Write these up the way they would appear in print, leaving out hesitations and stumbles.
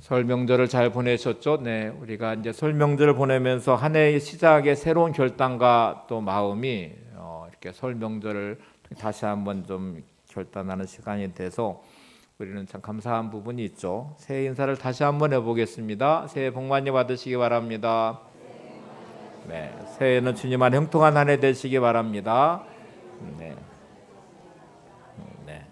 설 명절을 잘 보내셨죠? 네, 우리가 이제 설 명절을 보내면서 한 해의 시작에 새로운 결단과 또 마음이 이렇게 설 명절을 다시 한번 좀 결단하는 시간이 돼서 우리는 참 감사한 부분이 있죠. 새해 인사를 다시 한번 해보겠습니다. 새해 복 많이 받으시기 바랍니다. 네, 새해는 주님 안 형통한 한 해 되시기 바랍니다. 네. 네.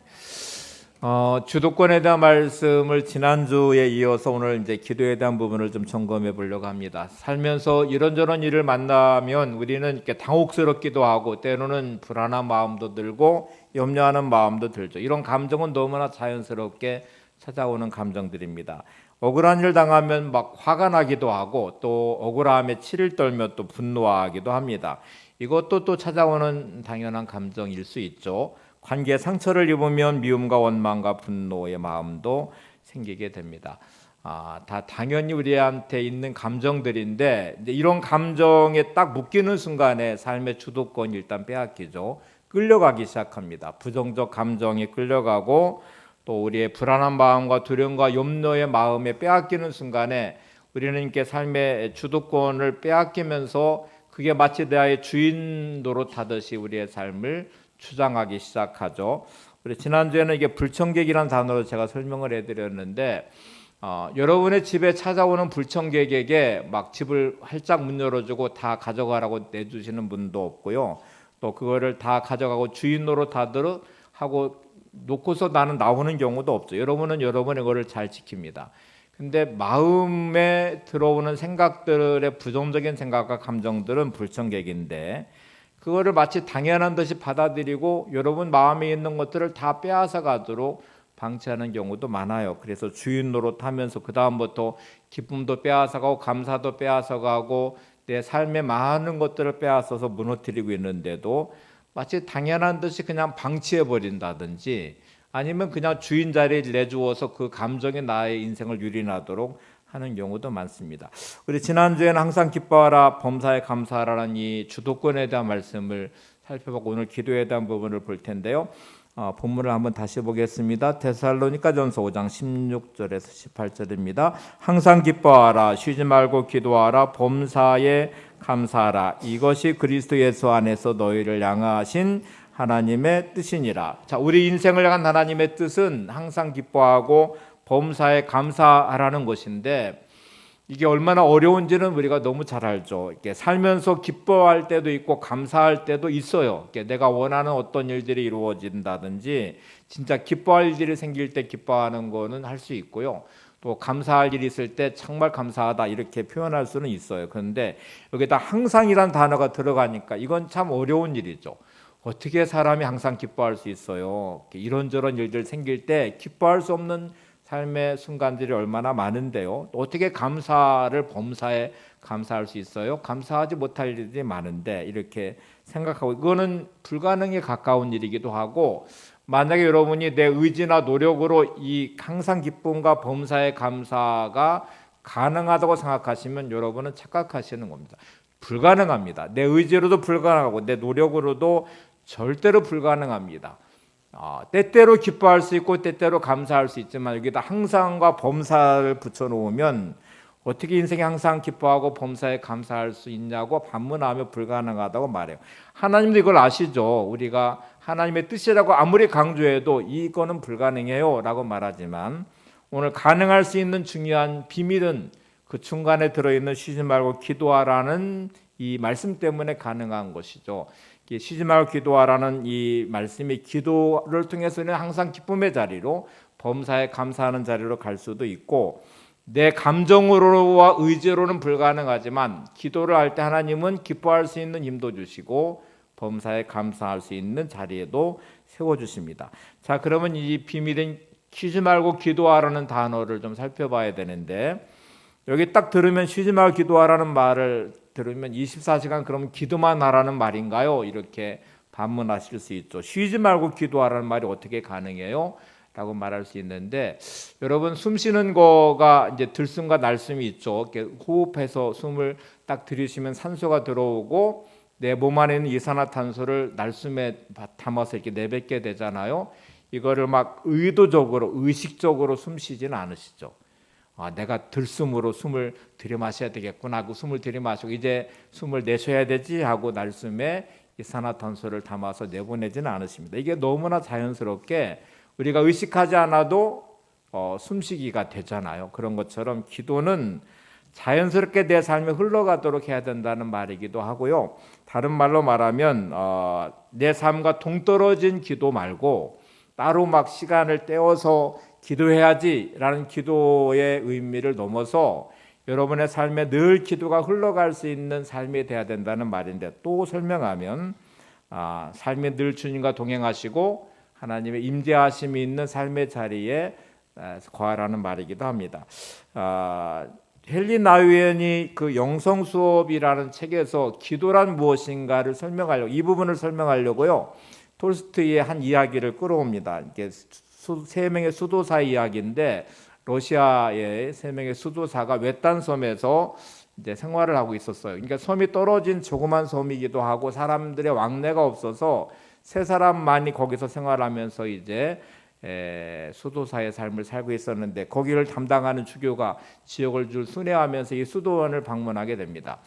주도권에 대한 말씀을 지난주에 이어서 오늘 이제 기도에 대한 부분을 좀 점검해 보려고 합니다. 살면서 이런저런 일을 만나면 우리는 이렇게 당혹스럽기도 하고 때로는 불안한 마음도 들고 염려하는 마음도 들죠. 이런 감정은 너무나 자연스럽게 찾아오는 감정들입니다. 억울한 일 당하면 막 화가 나기도 하고 또 억울함에 치를 떨며 또 분노하기도 합니다. 이것도 또 찾아오는 당연한 감정일 수 있죠. 관계에 상처를 입으면 미움과 원망과 분노의 마음도 생기게 됩니다. 다 당연히 우리한테 있는 감정들인데 이제 이런 감정에 딱 묶이는 순간에 삶의 주도권이 일단 빼앗기죠. 끌려가기 시작합니다. 부정적 감정에 끌려가고 또 우리의 불안한 마음과 두려움과 염려의 마음에 빼앗기는 순간에 우리는 이렇게 삶의 주도권을 빼앗기면서 그게 마치 나의 주인 노릇하듯이 우리의 삶을 주장하기 시작하죠. 우리 지난주에는 이게 불청객이라는 단어로 제가 설명을 해드렸는데 여러분의 집에 찾아오는 불청객에게 막 집을 활짝 문 열어주고 다 가져가라고 내주시는 분도 없고요. 또 그거를 다 가져가고 주인 노릇하도록 하고 놓고서 나는 나오는 경우도 없죠. 여러분은 여러분의 거를 잘 지킵니다. 근데 마음에 들어오는 생각들의 부정적인 생각과 감정들은 불청객인데 그거를 마치 당연한 듯이 받아들이고 여러분 마음에 있는 것들을 다 빼앗아 가도록 방치하는 경우도 많아요. 그래서 주인 노릇하면서 그 다음부터 기쁨도 빼앗아가고 감사도 빼앗아가고 내 삶의 많은 것들을 빼앗아서 무너뜨리고 있는데도 마치 당연한 듯이 그냥 방치해 버린다든지 아니면 그냥 주인 자리를 내주어서 그 감정이 나의 인생을 유린하도록 하는 경우도 많습니다. 우리 지난주에는 항상 기뻐하라 범사에 감사하라는 이 주도권에 대한 말씀을 살펴보고 오늘 기도에 대한 부분을 볼 텐데요. 본문을 한번 다시 보겠습니다. 데살로니가전서 5장 16절에서 18절입니다. 항상 기뻐하라 쉬지 말고 기도하라 범사에 감사하라 이것이 그리스도 예수 안에서 너희를 향하신 하나님의 뜻이니라. 자, 우리 인생을 향한 하나님의 뜻은 항상 기뻐하고 범사에 감사하라는 것인데 이게 얼마나 어려운지는 우리가 너무 잘 알죠. 이렇게 살면서 기뻐할 때도 있고 감사할 때도 있어요. 이렇게 내가 원하는 어떤 일들이 이루어진다든지 진짜 기뻐할 일이 생길 때 기뻐하는 거는 할 수 있고요. 또 감사할 일이 있을 때 정말 감사하다 이렇게 표현할 수는 있어요. 그런데 여기다 항상이란 단어가 들어가니까 이건 참 어려운 일이죠. 어떻게 사람이 항상 기뻐할 수 있어요? 이런저런 일들 생길 때 기뻐할 수 없는 삶의 순간들이 얼마나 많은데요. 어떻게 감사를 범사에 감사할 수 있어요? 감사하지 못할 일이 많은데 이렇게 생각하고 이거는 불가능에 가까운 일이기도 하고 만약에 여러분이 내 의지나 노력으로 이 항상 기쁨과 범사의 감사가 가능하다고 생각하시면 여러분은 착각하시는 겁니다. 불가능합니다. 내 의지로도 불가능하고 내 노력으로도 절대로 불가능합니다. 때때로 기뻐할 수 있고 때때로 감사할 수 있지만 여기다 항상과 범사를 붙여놓으면 어떻게 인생에 항상 기뻐하고 범사에 감사할 수 있냐고 반문하며 불가능하다고 말해요. 하나님도 이걸 아시죠. 우리가 하나님의 뜻이라고 아무리 강조해도 이거는 불가능해요 라고 말하지만 오늘 가능할 수 있는 중요한 비밀은 그 중간에 들어있는 쉬지 말고 기도하라는 이 말씀 때문에 가능한 것이죠. 쉬지 말고 기도하라는 이 말씀이 기도를 통해서는 항상 기쁨의 자리로 범사에 감사하는 자리로 갈 수도 있고 내 감정으로와 의지로는 불가능하지만 기도를 할 때 하나님은 기뻐할 수 있는 힘도 주시고 범사에 감사할 수 있는 자리에도 세워주십니다. 자, 그러면 이 비밀인 쉬지 말고 기도하라는 단어를 좀 살펴봐야 되는데 여기 딱 들으면 쉬지 말고 기도하라는 말을 들으면 24시간 그러면 기도만 하라는 말인가요? 이렇게 반문하실 수 있죠. 쉬지 말고 기도하라는 말이 어떻게 가능해요? 라고 말할 수 있는데 여러분 숨 쉬는 거가 이제 들숨과 날숨이 있죠. 이렇게 호흡해서 숨을 딱 들이쉬면 산소가 들어오고 내 몸 안에 있는 이산화탄소를 날숨에 담아서 이렇게 내뱉게 되잖아요. 이거를 막 의도적으로 의식적으로 숨 쉬지는 않으시죠. 내가 들숨으로 숨을 들이마셔야 되겠구나 하고 숨을 들이마시고 이제 숨을 내쉬어야 되지 하고 날숨에 이산화탄소를 담아서 내보내지는 않으십니다. 이게 너무나 자연스럽게 우리가 의식하지 않아도 숨쉬기가 되잖아요. 그런 것처럼 기도는 자연스럽게 내 삶에 흘러가도록 해야 된다는 말이기도 하고요. 다른 말로 말하면 내 삶과 동떨어진 기도 말고 따로 막 시간을 떼어서 기도해야지라는 기도의 의미를 넘어서 여러분의 삶에 늘 기도가 흘러갈 수 있는 삶이 돼야 된다는 말인데, 또 설명하면 삶이 늘 주님과 동행하시고 하나님의 임재하심이 있는 삶의 자리에 거하라는 말이기도 합니다. 헨리 나우엔이 그 영성 수업이라는 책에서 기도란 무엇인가를 설명하려고, 이 부분을 설명하려고요, 톨스토이의 한 이야기를 끌어옵니다. 이게 세 명의 수도사 이야기인데, 러시아의 세 명의 수도사가 외딴 섬에서 이제 생활을 하고 있었어요. 그러니까 섬이 떨어진 조그만 섬이기도 하고 사람들의 왕래가 없어서 세 사람만이 거기서 생활하면서 이제 수도사의 삶을 살고 있었는데, 거기를 담당하는 주교가 지역을 줄 순회하면서 이 수도원을 방문하게 됩니다.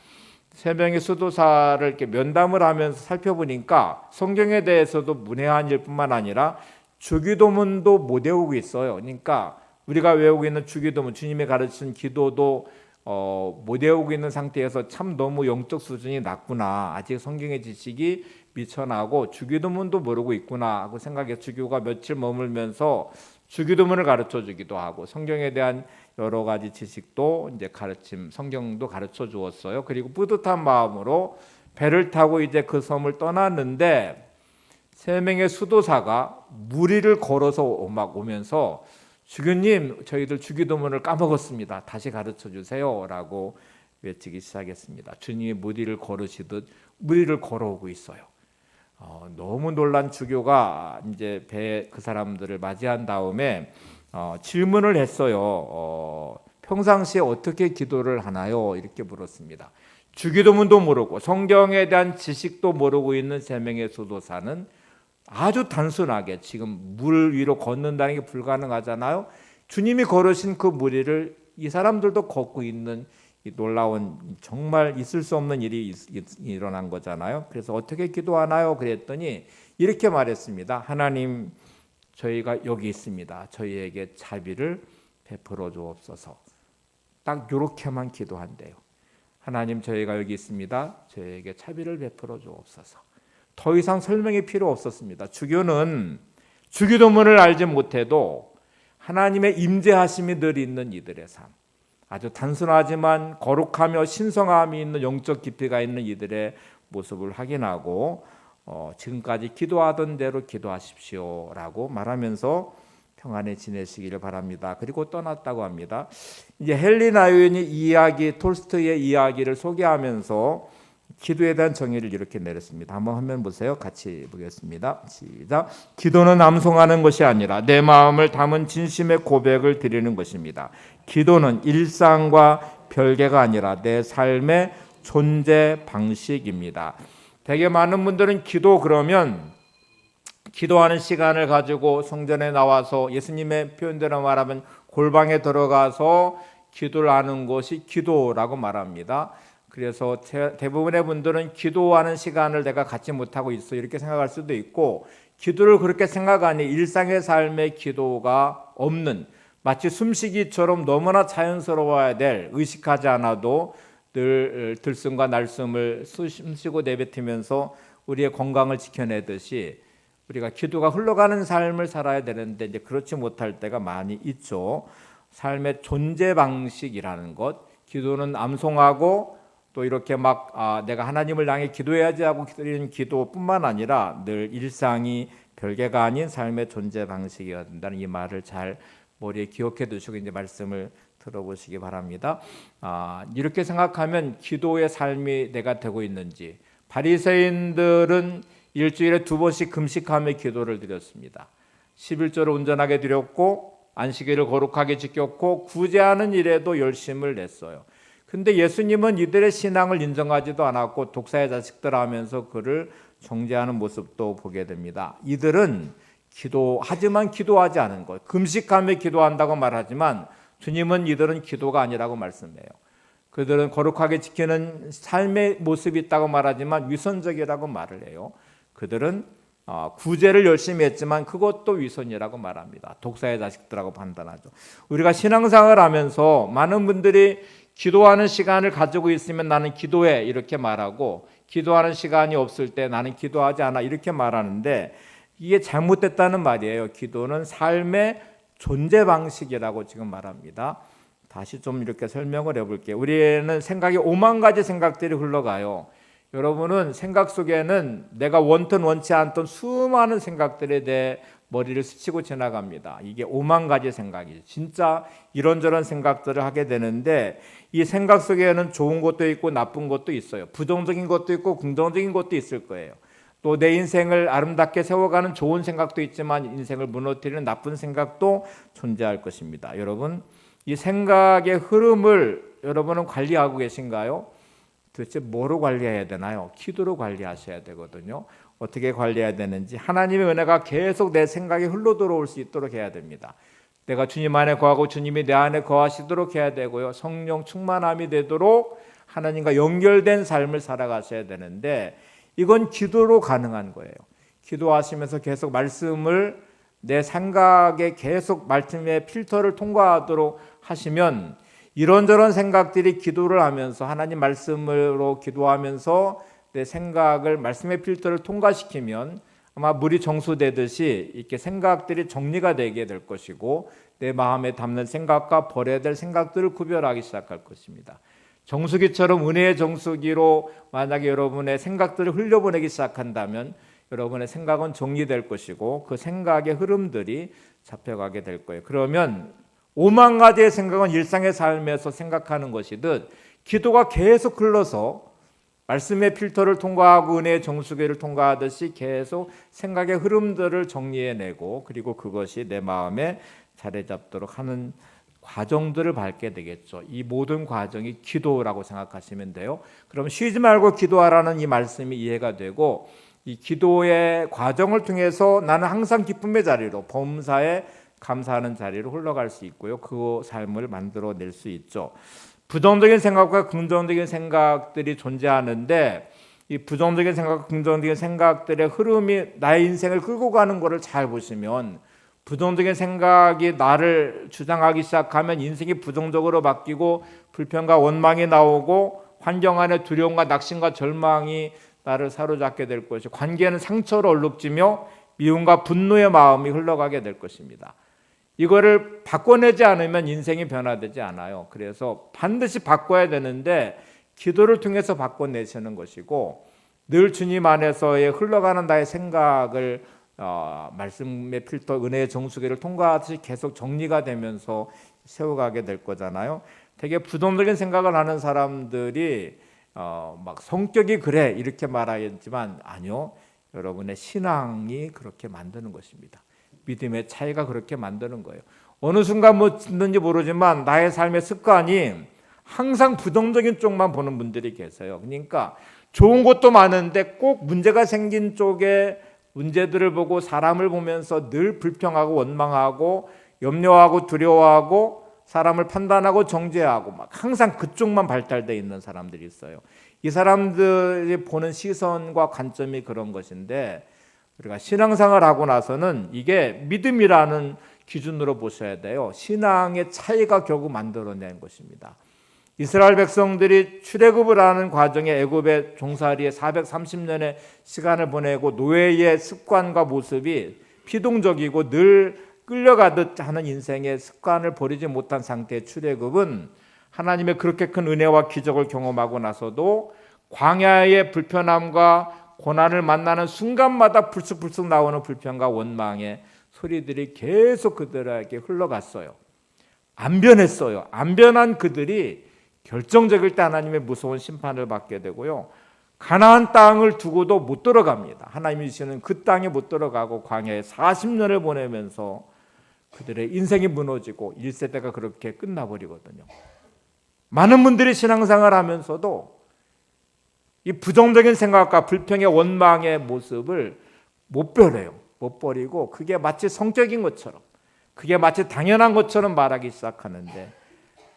세 명의 수도사를 이렇게 면담을 하면서 살펴보니까 성경에 대해서도 문외한 일뿐만 아니라 주기도문도 못 외우고 있어요. 그러니까 우리가 외우고 있는 주기도문, 주님이 가르친 기도도 못 외우고 있는 상태에서 참 너무 영적 수준이 낮구나, 아직 성경의 지식이 미천하고 주기도문도 모르고 있구나 하고 생각해서 주교가 며칠 머물면서 주기도문을 가르쳐 주기도 하고 성경에 대한 여러 가지 지식도 이제 성경도 가르쳐 주었어요. 그리고 뿌듯한 마음으로 배를 타고 이제 그 섬을 떠났는데, 세 명의 수도사가 무리를 걸어서 막 오면서 주교님, 저희들 주기도문을 까먹었습니다. 다시 가르쳐 주세요라고 외치기 시작했습니다. 주님이 무리를 걸으시듯 무리를 걸어오고 있어요. 너무 놀란 주교가 이제 배에 그 사람들을 맞이한 다음에 질문을 했어요. 평상시에 어떻게 기도를 하나요? 이렇게 물었습니다. 주기도문도 모르고 성경에 대한 지식도 모르고 있는 세 명의 수도사는 아주 단순하게, 지금 물 위로 걷는다는 게 불가능하잖아요. 주님이 걸으신 그 무리를 이 사람들도 걷고 있는 이 놀라운, 정말 있을 수 없는 일이 일어난 거잖아요. 그래서 어떻게 기도하나요? 그랬더니 이렇게 말했습니다. 하나님, 저희가 여기 있습니다. 저희에게 자비를 베풀어 주옵소서. 딱 이렇게만 기도한대요. 하나님, 저희가 여기 있습니다. 저희에게 자비를 베풀어 주옵소서. 더 이상 설명이 필요 없었습니다. 주교는 주기도문을 알지 못해도 하나님의 임재하심이 늘 있는 이들의 삶, 아주 단순하지만 거룩하며 신성함이 있는 영적 깊이가 있는 이들의 모습을 확인하고 지금까지 기도하던 대로 기도하십시오라고 말하면서 평안히 지내시기를 바랍니다. 그리고 떠났다고 합니다. 이제 헨리 나우엔이 톨스토이의 이야기를 소개하면서 기도에 대한 정의를 이렇게 내렸습니다. 한번 화면 보세요. 같이 보겠습니다. 시작. 기도는 암송하는 것이 아니라 내 마음을 담은 진심의 고백을 드리는 것입니다. 기도는 일상과 별개가 아니라 내 삶의 존재 방식입니다. 되게 많은 분들은 기도 그러면 기도하는 시간을 가지고 성전에 나와서 예수님의 표현대로 말하면 골방에 들어가서 기도를 하는 것이 기도라고 말합니다. 그래서 대부분의 분들은 기도하는 시간을 내가 갖지 못하고 있어 이렇게 생각할 수도 있고, 기도를 그렇게 생각하니 일상의 삶의 기도가 없는, 마치 숨쉬기처럼 너무나 자연스러워야 될, 의식하지 않아도 늘 들숨과 날숨을 숨쉬고 내뱉으면서 우리의 건강을 지켜내듯이 우리가 기도가 흘러가는 삶을 살아야 되는데 이제 그렇지 못할 때가 많이 있죠. 삶의 존재 방식이라는 것, 기도는 암송하고 또 이렇게 막 내가 하나님을 향해 기도해야지 하고 드리는 기도뿐만 아니라 늘 일상이 별개가 아닌 삶의 존재 방식이어야 된다는 이 말을 잘 머리에 기억해 두시고 이제 말씀을 들어보시기 바랍니다. 이렇게 생각하면 기도의 삶이 내가 되고 있는지, 바리새인들은 일주일에 2번씩 금식하며 기도를 드렸습니다. 11조를 온전하게 드렸고 안식일을 거룩하게 지켰고 구제하는 일에도 열심을 냈어요. 근데 예수님은 이들의 신앙을 인정하지도 않았고 독사의 자식들 하면서 그를 정죄하는 모습도 보게 됩니다. 이들은 기도하지만 기도하지 않은 것, 금식하며 기도한다고 말하지만 주님은 이들은 기도가 아니라고 말씀해요. 그들은 거룩하게 지키는 삶의 모습이 있다고 말하지만 위선적이라고 말을 해요. 그들은 구제를 열심히 했지만 그것도 위선이라고 말합니다. 독사의 자식들하고 판단하죠. 우리가 신앙생활을 하면서 많은 분들이 기도하는 시간을 가지고 있으면 나는 기도해 이렇게 말하고, 기도하는 시간이 없을 때 나는 기도하지 않아 이렇게 말하는데, 이게 잘못됐다는 말이에요. 기도는 삶의 존재 방식이라고 지금 말합니다. 다시 좀 이렇게 설명을 해볼게요. 우리는 생각이 5만 가지 생각들이 흘러가요. 여러분은 생각 속에는 내가 원ton 원치 않던 수많은 생각들에 대해 머리를 스치고 지나갑니다. 이게 5만 가지 생각이죠. 진짜 이런저런 생각들을 하게 되는데, 이 생각 속에는 좋은 것도 있고 나쁜 것도 있어요. 부정적인 것도 있고 긍정적인 것도 있을 거예요. 또 내 인생을 아름답게 세워가는 좋은 생각도 있지만 인생을 무너뜨리는 나쁜 생각도 존재할 것입니다. 여러분, 이 생각의 흐름을 여러분은 관리하고 계신가요? 도대체 뭐로 관리해야 되나요? 기도로 관리하셔야 되거든요. 어떻게 관리해야 되는지, 하나님의 은혜가 계속 내 생각에 흘러 들어올 수 있도록 해야 됩니다. 내가 주님 안에 거하고 주님이 내 안에 거하시도록 해야 되고요. 성령 충만함이 되도록 하나님과 연결된 삶을 살아가셔야 되는데, 이건 기도로 가능한 거예요. 기도하시면서 계속 말씀을 내 생각에 계속 말씀의 필터를 통과하도록 하시면, 이런저런 생각들이 기도를 하면서 하나님 말씀으로 기도하면서 내 생각을 말씀의 필터를 통과시키면 아마 물이 정수되듯이 이렇게 생각들이 정리가 되게 될 것이고, 내 마음에 담는 생각과 버려야 될 생각들을 구별하기 시작할 것입니다. 정수기처럼 은혜의 정수기로 만약에 여러분의 생각들을 흘려보내기 시작한다면 여러분의 생각은 정리될 것이고 그 생각의 흐름들이 잡혀가게 될 거예요. 그러면 5만 가지의 생각은 일상의 삶에서 생각하는 것이듯, 기도가 계속 흘러서 말씀의 필터를 통과하고 은혜의 정수기를 통과하듯이 계속 생각의 흐름들을 정리해내고, 그리고 그것이 내 마음에 자리 잡도록 하는 과정들을 밟게 되겠죠. 이 모든 과정이 기도라고 생각하시면 돼요. 그럼 쉬지 말고 기도하라는 이 말씀이 이해가 되고, 이 기도의 과정을 통해서 나는 항상 기쁨의 자리로, 범사에 감사하는 자리로 흘러갈 수 있고요. 그 삶을 만들어낼 수 있죠. 부정적인 생각과 긍정적인 생각들이 존재하는데, 이 부정적인 생각과 긍정적인 생각들의 흐름이 나의 인생을 끌고 가는 것을 잘 보시면, 부정적인 생각이 나를 주장하기 시작하면 인생이 부정적으로 바뀌고 불평과 원망이 나오고 환경 안에 두려움과 낙심과 절망이 나를 사로잡게 될 것이고, 관계는 상처로 얼룩지며 미움과 분노의 마음이 흘러가게 될 것입니다. 이거를 바꿔내지 않으면 인생이 변화되지 않아요. 그래서 반드시 바꿔야 되는데 기도를 통해서 바꿔내시는 것이고, 늘 주님 안에서의 흘러가는 나의 생각을 말씀의 필터, 은혜의 정수기를 통과하듯이 계속 정리가 되면서 세워가게 될 거잖아요. 되게 부정적인 생각을 하는 사람들이 막 성격이 그래 이렇게 말하지만 아니요, 여러분의 신앙이 그렇게 만드는 것입니다. 믿음의 차이가 그렇게 만드는 거예요. 어느 순간 뭐 듣는지 모르지만 나의 삶의 습관이 항상 부정적인 쪽만 보는 분들이 계세요. 그러니까 좋은 것도 많은데 꼭 문제가 생긴 쪽에 문제들을 보고 사람을 보면서 늘 불평하고 원망하고 염려하고 두려워하고 사람을 판단하고 정죄하고 막 항상 그쪽만 발달되어 있는 사람들이 있어요. 이 사람들이 보는 시선과 관점이 그런 것인데, 우리가 신앙생활을 하고 나서는 이게 믿음이라는 기준으로 보셔야 돼요. 신앙의 차이가 결국 만들어낸 것입니다. 이스라엘 백성들이 출애굽을 하는 과정에 애굽의 종살이에 430년의 시간을 보내고 노예의 습관과 모습이 피동적이고 늘 끌려가듯 하는 인생의 습관을 버리지 못한 상태의 출애굽은 하나님의 그렇게 큰 은혜와 기적을 경험하고 나서도 광야의 불편함과 고난을 만나는 순간마다 불쑥불쑥 나오는 불평과 원망의 소리들이 계속 그들에게 흘러갔어요. 안 변했어요. 안 변한 그들이 결정적일 때 하나님의 무서운 심판을 받게 되고요. 가나안 땅을 두고도 못 들어갑니다. 하나님이 주시는 그 땅에 못 들어가고 광야에 40년을 보내면서 그들의 인생이 무너지고 1세대가 그렇게 끝나버리거든요. 많은 분들이 신앙생활을 하면서도 이 부정적인 생각과 불평의 원망의 모습을 못 버려요. 못 버리고 그게 마치 성격인 것처럼, 그게 마치 당연한 것처럼 말하기 시작하는데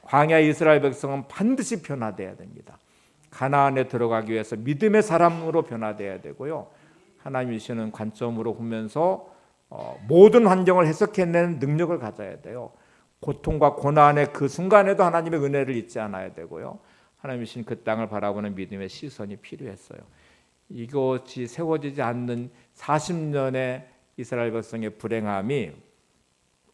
광야 이스라엘 백성은 반드시 변화돼야 됩니다. 가나안에 들어가기 위해서 믿음의 사람으로 변화돼야 되고요. 하나님이 주시는 관점으로 보면서 모든 환경을 해석해내는 능력을 가져야 돼요. 고통과 고난의 그 순간에도 하나님의 은혜를 잊지 않아야 되고요. 하나님이 주신 그 땅을 바라보는 믿음의 시선이 필요했어요. 이것이 세워지지 않는 40년의 이스라엘 백성의 불행함이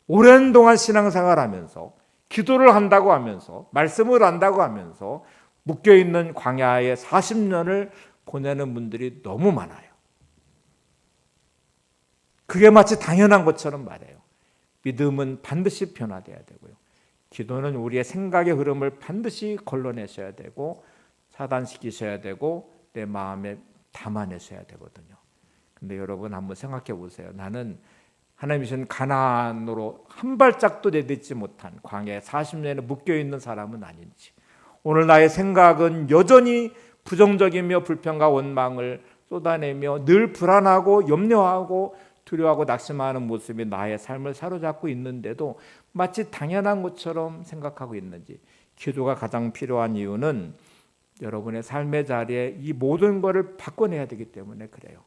오랜 동안 신앙생활을 하면서 기도를 한다고 하면서 말씀을 한다고 하면서 묶여있는 광야의 40년을 보내는 분들이 너무 많아요. 그게 마치 당연한 것처럼 말해요. 믿음은 반드시 변화돼야 되고요. 기도는 우리의 생각의 흐름을 반드시 걸러내셔야 되고 차단시키셔야 되고 내 마음에 담아내셔야 되거든요. 근데 여러분 한번 생각해 보세요. 나는 하나님이 주신 가나안으로 한 발짝도 내딛지 못한 광야에 40년에 묶여있는 사람은 아닌지, 오늘 나의 생각은 여전히 부정적이며 불평과 원망을 쏟아내며 늘 불안하고 염려하고 두려워하고 낙심하는 모습이 나의 삶을 사로잡고 있는데도 마치 당연한 것처럼 생각하고 있는지, 기도가 가장 필요한 이유는 여러분의 삶의 자리에 이 모든 것을 바꿔내야 되기 때문에 그래요.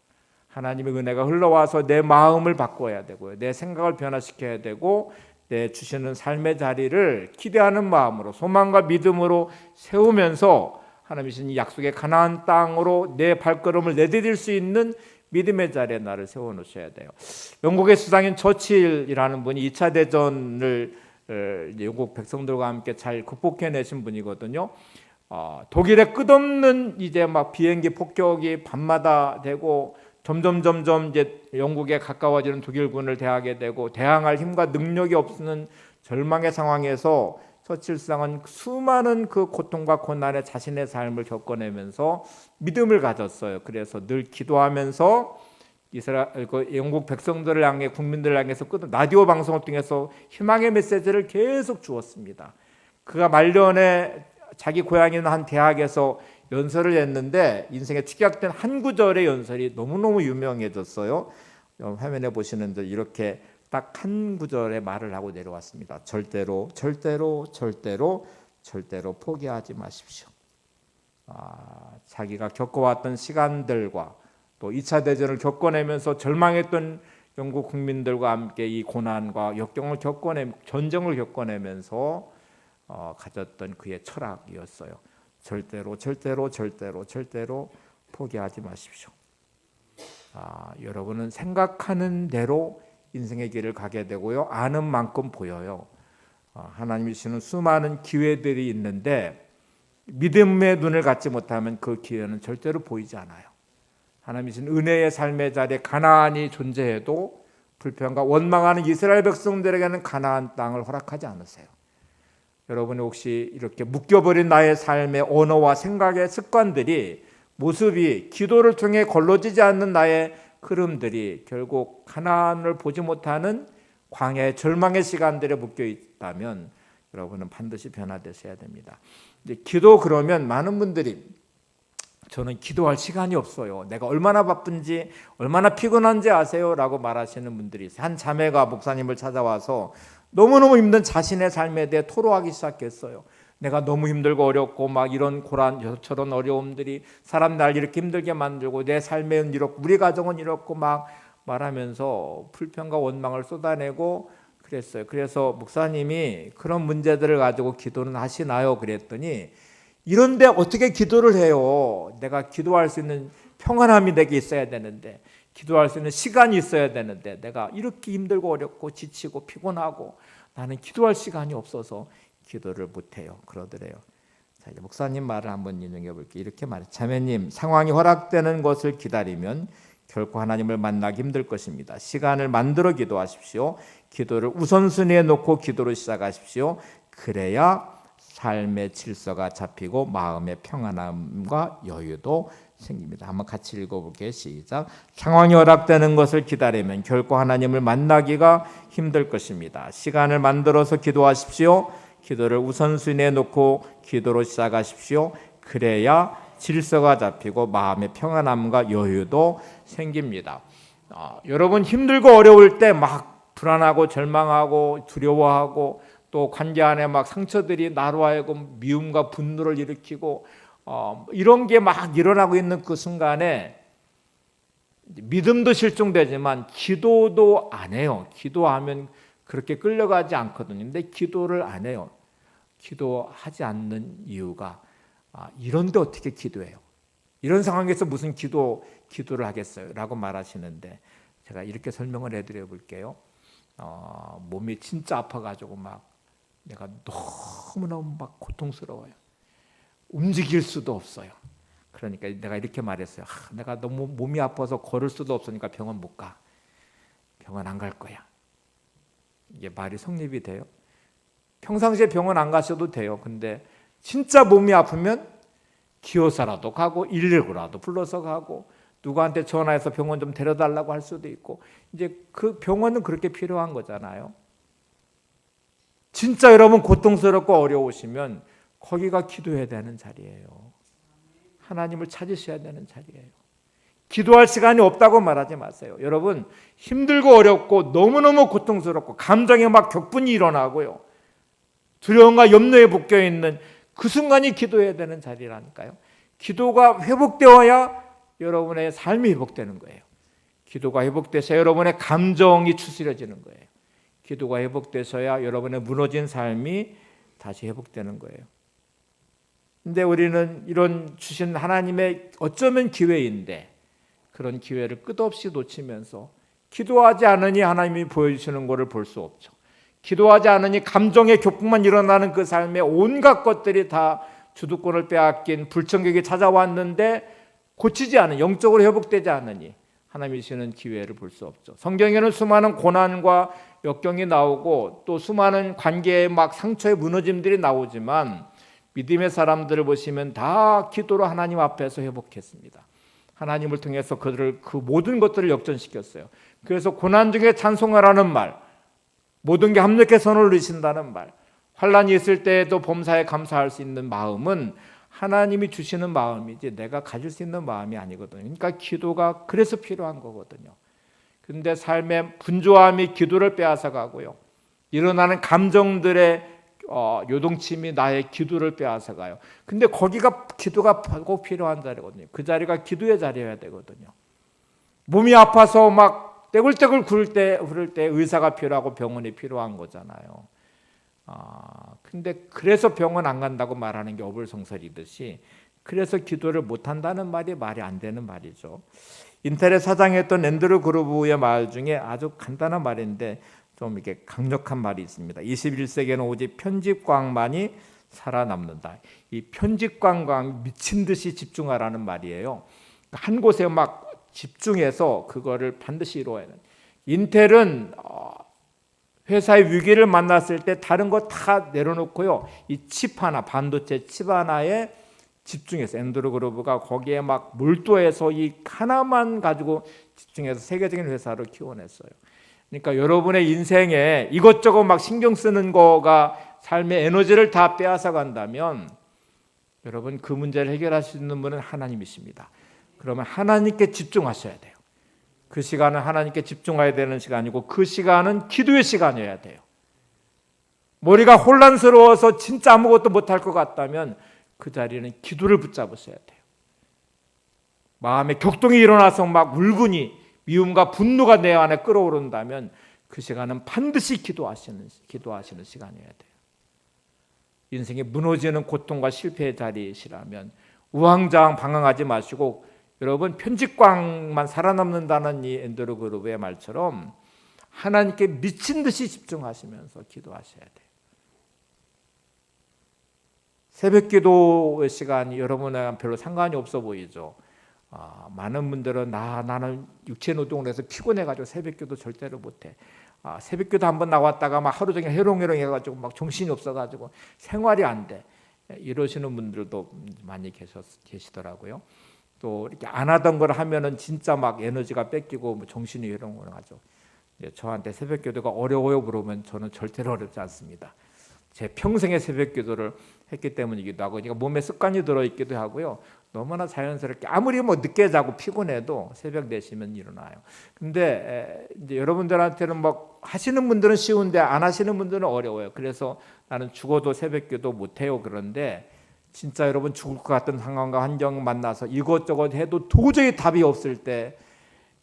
하나님의 은혜가 흘러와서 내 마음을 바꿔야 되고요. 내 생각을 변화시켜야 되고 내 주시는 삶의 자리를 기대하는 마음으로 소망과 믿음으로 세우면서 하나님이 주신 이 약속의 가나안 땅으로 내 발걸음을 내디딜 수 있는 믿음의 자리에 나를 세워놓으셔야 돼요. 영국의 수장인 처칠이라는 분이 2차 대전을 영국 백성들과 함께 잘 극복해내신 분이거든요. 독일의 끝없는 이제 막 비행기 폭격이 밤마다 되고 점점 이제 영국에 가까워지는 독일군을 대하게 되고 대항할 힘과 능력이 없는 절망의 상황에서 처칠 수장은 수많은 그 고통과 고난에 자신의 삶을 겪어내면서 믿음을 가졌어요. 그래서 늘 기도하면서 영국 백성들을 향해 국민들을 향해서 라디오 방송을 통해서 희망의 메시지를 계속 주었습니다. 그가 말년에 자기 고향인 한 대학에서 연설을 했는데 인생에 축약된 한 구절의 연설이 너무너무 유명해졌어요. 화면에 보시는 듯 이렇게 딱 한 구절의 말을 하고 내려왔습니다. 절대로 포기하지 마십시오. 자기가 겪어왔던 시간들과 또 2차 대전을 겪어내면서 절망했던 영국 국민들과 함께 이 고난과 역경을 전쟁을 겪어내면서 가졌던 그의 철학이었어요. 절대로 포기하지 마십시오. 여러분은 생각하는 대로 인생의 길을 가게 되고요. 아는 만큼 보여요. 하나님이 주시는 수많은 기회들이 있는데 믿음의 눈을 갖지 못하면 그 기회는 절대로 보이지 않아요. 하나님이 주신 은혜의 삶의 자리에 가나안이 존재해도 불평과 원망하는 이스라엘 백성들에게는 가나안 땅을 허락하지 않으세요. 여러분이 혹시 이렇게 묶여버린 나의 삶의 언어와 생각의 습관들이, 모습이 기도를 통해 걸러지지 않는 나의 흐름들이 결국 가나안을 보지 못하는 광야의 절망의 시간들에 묶여 있다면 여러분은 반드시 변화되셔야 됩니다. 이제 기도 그러면 많은 분들이 저는 기도할 시간이 없어요. 내가 얼마나 바쁜지 얼마나 피곤한지 아세요? 라고 말하시는 분들이 있어요. 한 자매가 목사님을 찾아와서 너무너무 힘든 자신의 삶에 대해 토로하기 시작했어요. 내가 너무 힘들고 어렵고 막 이런 고난 저런 어려움들이 사람 날 이렇게 힘들게 만들고 내 삶은 이렇고 우리 가정은 이렇고 막 말하면서 불평과 원망을 쏟아내고 그랬어요. 그래서 목사님이 그런 문제들을 가지고 기도는 하시나요? 그랬더니 이런데 어떻게 기도를 해요? 내가 기도할 수 있는 평안함이 내게 있어야 되는데, 기도할 수 있는 시간이 있어야 되는데 내가 이렇게 힘들고 어렵고 지치고 피곤하고 나는 기도할 시간이 없어서 기도를 못해요. 그러더래요. 자, 이제 목사님 말을 한번 인용해 볼게요. 이렇게 말해요. 자매님, 상황이 허락되는 것을 기다리면 결코 하나님을 만나기 힘들 것입니다. 시간을 만들어 기도하십시오. 기도를 우선순위에 놓고 기도를 시작하십시오. 그래야 삶의 질서가 잡히고 마음의 평안함과 여유도 생깁니다. 한번 같이 읽어볼게요. 시작. 상황이 허락되는 것을 기다리면 결코 하나님을 만나기가 힘들 것입니다. 시간을 만들어서 기도하십시오. 기도를 우선순위에 놓고 기도로 시작하십시오. 그래야 질서가 잡히고 마음의 평안함과 여유도 생깁니다. 여러분 힘들고 어려울 때 막 불안하고 절망하고 두려워하고 또 관계 안에 막 상처들이 나로 하여금 미움과 분노를 일으키고 이런 게 막 일어나고 있는 그 순간에 믿음도 실종되지만 기도도 안 해요. 기도하면 그렇게 끌려가지 않거든요. 근데 기도를 안 해요. 기도하지 않는 이유가 이런데 어떻게 기도해요? 이런 상황에서 무슨 기도를 하겠어요? 라고 말하시는데 제가 이렇게 설명을 해드려 볼게요. 몸이 진짜 아파가지고 막 내가 너무너무 막 고통스러워요. 움직일 수도 없어요. 그러니까 내가 이렇게 말했어요. 내가 너무 몸이 아파서 걸을 수도 없으니까 병원 못 가. 병원 안 갈 거야. 이게 말이 성립이 돼요? 평상시에 병원 안 가셔도 돼요. 근데 진짜 몸이 아프면 기어서라도 가고 119라도 불러서 가고 누구한테 전화해서 병원 좀 데려달라고 할 수도 있고 이제 그 병원은 그렇게 필요한 거잖아요. 진짜 여러분 고통스럽고 어려우시면 거기가 기도해야 되는 자리예요. 하나님을 찾으셔야 되는 자리예요. 기도할 시간이 없다고 말하지 마세요. 여러분 힘들고 어렵고 너무너무 고통스럽고 감정에 막 격분이 일어나고요. 두려움과 염려에 묶여있는 그 순간이 기도해야 되는 자리라니까요. 기도가 회복되어야 여러분의 삶이 회복되는 거예요. 기도가 회복돼서 여러분의 감정이 추스려지는 거예요. 기도가 회복돼서야 여러분의 무너진 삶이 다시 회복되는 거예요. 근데 우리는 이런 주신 하나님의 어쩌면 기회인데 그런 기회를 끝없이 놓치면서 기도하지 않으니 하나님이 보여주시는 것을 볼 수 없죠. 기도하지 않으니 감정의 교풍만 일어나는 그 삶의 온갖 것들이 다 주도권을 빼앗긴 불청객이 찾아왔는데 고치지 않은, 영적으로 회복되지 않으니 하나님이 주시는 기회를 볼 수 없죠. 성경에는 수많은 고난과 역경이 나오고 또 수많은 관계의 막 상처의 무너짐들이 나오지만 믿음의 사람들을 보시면 다 기도로 하나님 앞에서 회복했습니다. 하나님을 통해서 그 모든 것들을 역전시켰어요. 그래서 고난 중에 찬송하라는 말, 모든 게 합력해 선을 이루신다는 말, 환난이 있을 때에도 범사에 감사할 수 있는 마음은 하나님이 주시는 마음이지 내가 가질 수 있는 마음이 아니거든요. 그러니까 기도가 그래서 필요한 거거든요. 그런데 삶의 분주함이 기도를 빼앗아 가고요. 일어나는 감정들의 요동침이 나의 기도를 빼앗아 가요. 근데 거기가 기도가 꼭 필요한 자리거든요. 그 자리가 기도의 자리여야 되거든요. 몸이 아파서 막 떼굴떼굴 구를 때 의사가 필요하고 병원이 필요한 거잖아요. 근데 그래서 병원 안 간다고 말하는 게 어불성설이듯이 그래서 기도를 못 한다는 말이 안 되는 말이죠. 인터넷 사장했던 앤드루 그루브의 말 중에 아주 간단한 말인데 좀 이렇게 강력한 말이 있습니다. 21세기에는 오직 편집광만이 살아남는다. 이 편집광 미친 듯이 집중하라는 말이에요. 한 곳에 막 집중해서 그거를 반드시 이루어야 돼요. 인텔은 회사의 위기를 만났을 때 다른 거 다 내려놓고요. 이 칩 하나, 반도체 칩 하나에 집중해서 앤드루 그루브가 거기에 막 몰두해서 이 하나만 가지고 집중해서 세계적인 회사를 키워냈어요. 그러니까 여러분의 인생에 이것저것 막 신경 쓰는 거가 삶의 에너지를 다 빼앗아 간다면 여러분 그 문제를 해결할 수 있는 분은 하나님이십니다. 그러면 하나님께 집중하셔야 돼요. 그 시간은 하나님께 집중해야 되는 시간이고 그 시간은 기도의 시간이어야 돼요. 머리가 혼란스러워서 진짜 아무것도 못할 것 같다면 그 자리는 기도를 붙잡으셔야 돼요. 마음에 격동이 일어나서 막 울분이 미움과 분노가 내 안에 끓어오른다면 그 시간은 반드시 기도하시는 시간이어야 돼요. 인생이 무너지는 고통과 실패의 자리시라면 우왕좌왕 방황하지 마시고 여러분 편집광만 살아남는다는 이 앤드루 그루브의 말처럼 하나님께 미친 듯이 집중하시면서 기도하셔야 돼요. 새벽 기도의 시간이 여러분과 별로 상관이 없어 보이죠. 많은 분들은 나는 육체 노동을 해서 피곤해가지고 새벽기도 절대로 못해. 새벽기도 한번 나왔다가 막 하루 종일 해롱해롱 해가지고 막 정신이 없어가지고 생활이 안 돼. 이러시는 분들도 많이 계시더라고요. 또 이렇게 안 하던 걸 하면은 진짜 막 에너지가 뺏기고 정신이 해롱해롱하죠. 저한테 새벽기도가 어려워요 물으면 저는 절대로 어렵지 않습니다. 제 평생의 새벽기도를 했기 때문이기도 하고, 그러니까 몸에 습관이 들어있기도 하고요. 너무나 자연스럽게 아무리 뭐 늦게 자고 피곤해도 새벽 4시면 일어나요. 근데 이제 여러분들한테는 뭐 하시는 분들은 쉬운데 안 하시는 분들은 어려워요. 그래서 나는 죽어도 새벽기도 못 해요. 그런데 진짜 여러분 죽을 것 같은 상황과 환경 만나서 이것저것 해도 도저히 답이 없을 때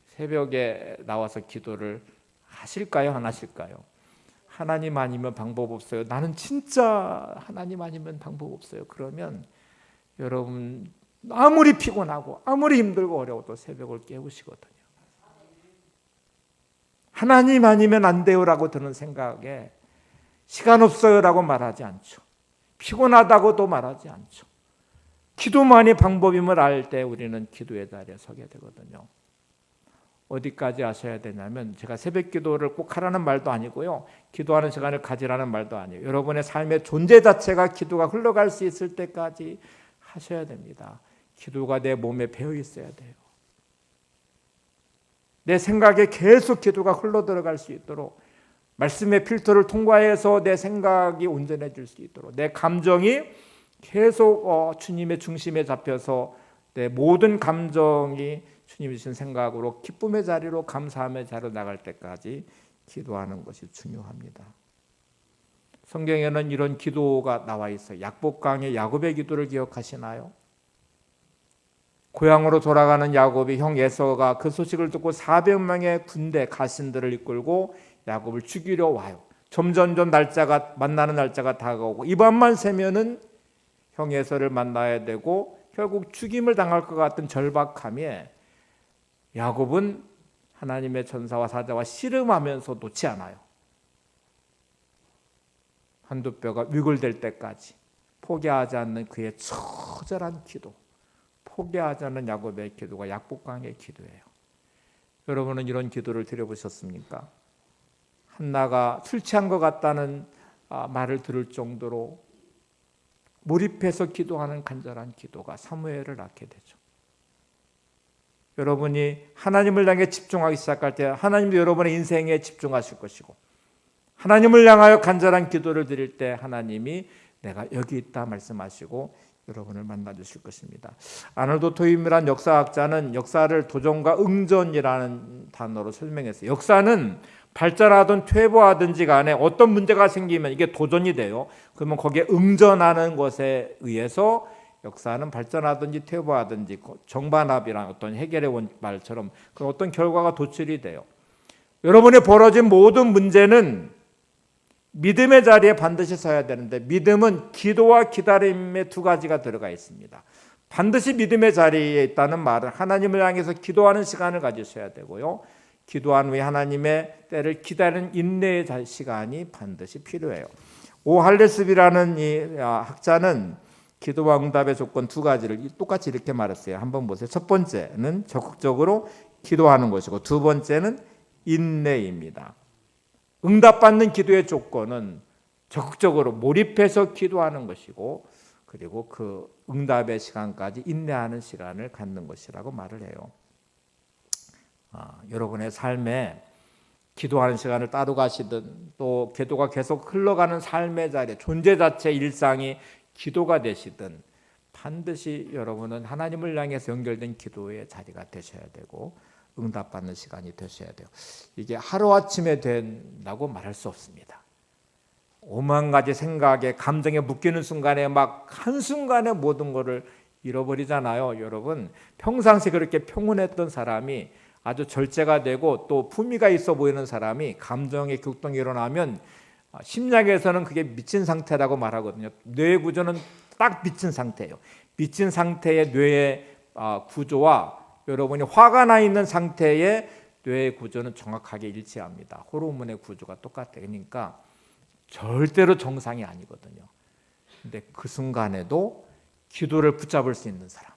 새벽에 나와서 기도를 하실까요? 안 하실까요? 하나님 아니면 방법 없어요. 나는 진짜 하나님 아니면 방법 없어요. 그러면 여러분 아무리 피곤하고 아무리 힘들고 어려워도 새벽을 깨우시거든요. 하나님 아니면 안 돼요라고 드는 생각에 시간 없어요라고 말하지 않죠. 피곤하다고도 말하지 않죠. 기도만이 방법임을 알 때 우리는 기도의 자리에 서게 되거든요. 어디까지 하셔야 되냐면 제가 새벽 기도를 꼭 하라는 말도 아니고요. 기도하는 시간을 가지라는 말도 아니에요. 여러분의 삶의 존재 자체가 기도가 흘러갈 수 있을 때까지 하셔야 됩니다. 기도가 내 몸에 배어 있어야 돼요. 내 생각에 계속 기도가 흘러 들어갈 수 있도록 말씀의 필터를 통과해서 내 생각이 온전해질 수 있도록 내 감정이 계속 주님의 중심에 잡혀서 내 모든 감정이 주님이 주신 생각으로 기쁨의 자리로 감사함의 자리로 나갈 때까지 기도하는 것이 중요합니다. 성경에는 이런 기도가 나와 있어요. 약복강의 야곱의 기도를 기억하시나요? 고향으로 돌아가는 야곱이 형 에서가 그 소식을 듣고 400명의 군대 가신들을 이끌고 야곱을 죽이려 와요. 점점 만나는 날짜가 다가오고 이 밤만 새면은 형 에서를 만나야 되고 결국 죽임을 당할 것 같은 절박함에 야곱은 하나님의 전사와 사자와 씨름하면서 놓지 않아요. 한두 뼈가 위골될 때까지 포기하지 않는 그의 처절한 기도, 포기하지 않는 야곱의 기도가 약복강의 기도예요. 여러분은 이런 기도를 드려보셨습니까? 한나가 술 취한 것 같다는 말을 들을 정도로 몰입해서 기도하는 간절한 기도가 사무엘을 낳게 되죠. 여러분이 하나님을 향해 집중하기 시작할 때 하나님도 여러분의 인생에 집중하실 것이고 하나님을 향하여 간절한 기도를 드릴 때 하나님이 내가 여기 있다 말씀하시고 여러분을 만나주실 것입니다. 아놀드 토임이란 역사학자는 역사를 도전과 응전이라는 단어로 설명했어요. 역사는 발전하든 퇴보하든지 간에 어떤 문제가 생기면 이게 도전이 돼요. 그러면 거기에 응전하는 것에 의해서 역사는 발전하든지 퇴보하든지 정반합이란 어떤 해결의 말처럼 그 어떤 결과가 도출이 돼요. 여러분이 벌어진 모든 문제는 믿음의 자리에 반드시 서야 되는데 믿음은 기도와 기다림의 두 가지가 들어가 있습니다. 반드시 믿음의 자리에 있다는 말은 하나님을 향해서 기도하는 시간을 가지셔야 되고요. 기도한 후에 하나님의 때를 기다리는 인내의 시간이 반드시 필요해요. 오할레스비라는 이 학자는 기도와 응답의 조건 두 가지를 똑같이 이렇게 말했어요. 한번 보세요. 첫 번째는 적극적으로 기도하는 것이고 두 번째는 인내입니다. 응답받는 기도의 조건은 적극적으로 몰입해서 기도하는 것이고 그리고 그 응답의 시간까지 인내하는 시간을 갖는 것이라고 말을 해요. 여러분의 삶에 기도하는 시간을 따로 가시든 또 기도가 계속 흘러가는 삶의 자리에 존재 자체 일상이 기도가 되시든 반드시 여러분은 하나님을 향해서 연결된 기도의 자리가 되셔야 되고 응답받는 시간이 되셔야 돼요. 이게 하루아침에 된다고 말할 수 없습니다. 5만 가지 생각에 감정에 묶이는 순간에 막 한순간에 모든 것을 잃어버리잖아요. 여러분 평상시 그렇게 평온했던 사람이 아주 절제가 되고 또 품위가 있어 보이는 사람이 감정의 격동이 일어나면 심리학에서는 그게 미친 상태라고 말하거든요. 뇌 구조는 딱 미친 상태예요. 미친 상태의 뇌의 구조와 여러분이 화가 나 있는 상태의 뇌의 구조는 정확하게 일치합니다. 호르몬의 구조가 똑같아요. 그러니까 절대로 정상이 아니거든요. 근데 그 순간에도 기도를 붙잡을 수 있는 사람,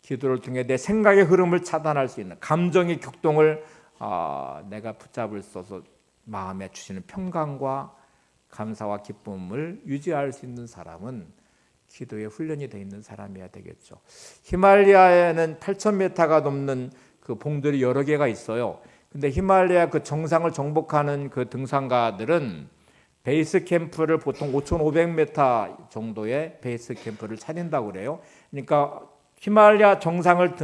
기도를 통해 내 생각의 흐름을 차단할 수 있는 감정의 격동을 내가 붙잡을 수 있어서 마음에 주시는 평강과 감사와 기쁨을 유지할 수 있는 사람은 기도에 훈련이 되어 있는 사람이어야 되겠죠. 히말라야에는 8,000m가 넘는 그 봉들이 여러 개가 있어요. 근데 히말라야 그 정상을 정복하는 그 등산가들은 베이스 캠프를 보통 5,500m 정도의 베이스 캠프를 차린다고 그래요. 그러니까 히말라야 정상을